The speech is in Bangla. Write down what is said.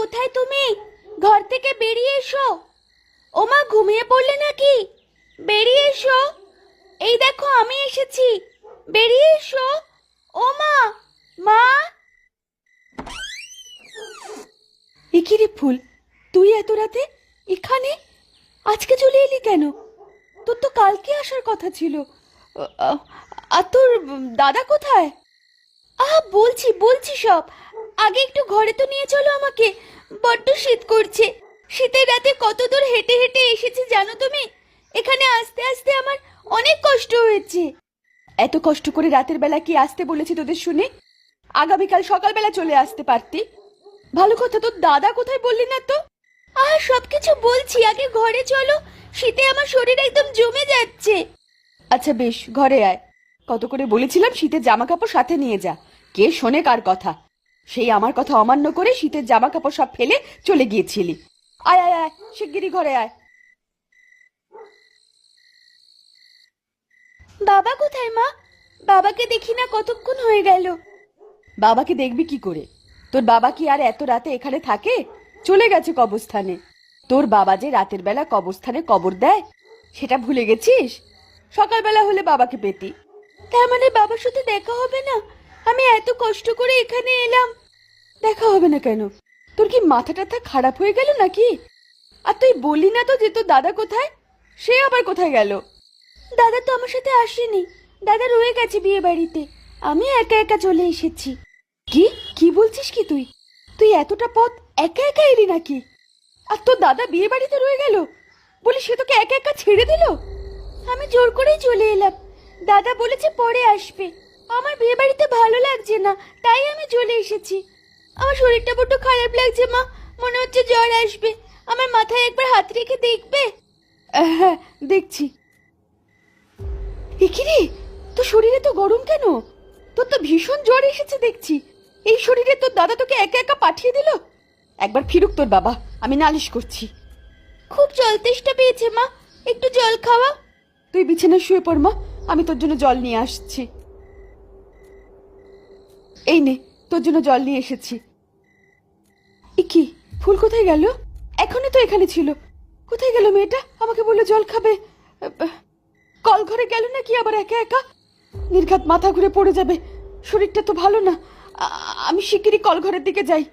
কোথায় তুমি? ঘর থেকে বেরিয়ে এসো। ওমা, ঘুমিয়ে পড়লে নাকি? বেরিয়ে এসো। এই দেখো আমি এসেছি, বেরিয়ে এসো। ওমা, মা। একি রে ফুল, তুই এত রাতে এখানে? আজকে চলে এলি কেন? তোর তো কালকে আসার কথা ছিল। আর তোর দাদা কোথায়? বলছি বলছি সব। আগে একটু ঘরে তো নিয়ে চলো আমাকে, বড্ড শীত করছে। শীতের রাতে কত দূর হেঁটে হেঁটে এসেছি জানো তুমি? এখানে আসতে আসতে আমার অনেক কষ্ট হয়েছে। এত কষ্ট করে রাতের বেলা কি আসতে বলেছি তোদের শুনে? আগামীকাল সকালবেলা চলে আসতে পারতি। ভালো কথা, তোর দাদা কোথায় বললি না তো? সবকিছু বলছি, আগে ঘরে চলো। শীতে আমার শরীর একদম জমে যাচ্ছে। আচ্ছা বেশ, ঘরে আয়। কত করে বলেছিলাম শীতের জামা কাপড় সাথে নিয়ে যা। কে শোনে কার কথা? সেই আমার কথা অমান্য করে শীতের জামা কাপড় সব ফেলে চলে গিয়েছিলি। আয় আয় আয়, শিগগিরই ঘরে আয়। বাবা কোথায় মা? বাবাকে দেখি না, কতক্ষণ হয়ে গেল। বাবাকে দেখবি কি করে? তোর বাবা কি আর এত রাতে এখানে থাকে? চলে গেছে কবরস্থানে। তোর বাবা যে রাতের বেলা কবরস্থানে কবর দেয়, সেটা ভুলে গেছিস? সকালবেলা হলে বাবাকে পেতি। তার মানে বাবার সাথে দেখা হবে না? আমি এত কষ্ট করে এখানে এলাম। দেখা হবে না কেন? তোর কি মাথা টাথা খারাপ হয়ে গেল নাকি? আর তুই বললি না তো যে তোর দাদা কোথায়? সে আবার কোথায় গেল? দাদা তো আমার সাথে আসেনি, দাদা রয়ে গেছে বিয়ে বাড়িতে। আমি একা একা চলে এসেছি। কি কি বলছিস কি তুই? তুই এতটা পথ একা একা এলি নাকি? আর তোর দাদা বিয়ে বাড়িতে রয়ে গেল বলি, সে তোকে একা একা ছেড়ে দিল? আমি জোর করেই চলে এলাম। দাদা বলেছে পরে আসবে। আমার বিয়ে বাড়িতে ভালো লাগছে না, তাই আমি চলে এসেছি। আমার শরীরটা বড্ড খারাপ লাগছে মা, মনে হচ্ছে জ্বর আসবে। আমার মাথায় একবার হাত রেখে দেখবে? হ্যাঁ, দেখছি। একিরে, তোর শরীরে তো গরম কেন? তোর তো ভীষণ জ্বর এসেছে দেখছি। এই শরীরে তোর দাদা তোকে একা একা পাঠিয়ে দিল? একবার ফিরুক তোর বাবা, আমি নালিশ করছি। খুব জল তেষ্টা পেয়েছে মা, একটু জল খাওয়া। তুই বিছানায় শুয়ে পড় মা, আমি তোর জন্য জল নিয়ে আসছি। এই নে, তোর জন্য জল নিয়ে এসেছি। কি, ফুল কোথায় গেল? এখনই তো এখানে ছিল। কোথায় গেল মেয়েটা? আমাকে বললো জল খাবে। কল ঘরে গেল নাকি আবার একা একা? নির্ঘাত মাথা ঘুরে পড়ে যাবে। শরীরটা তো ভালো না। আমি শিগগিরই কল ঘরের দিকে যাই।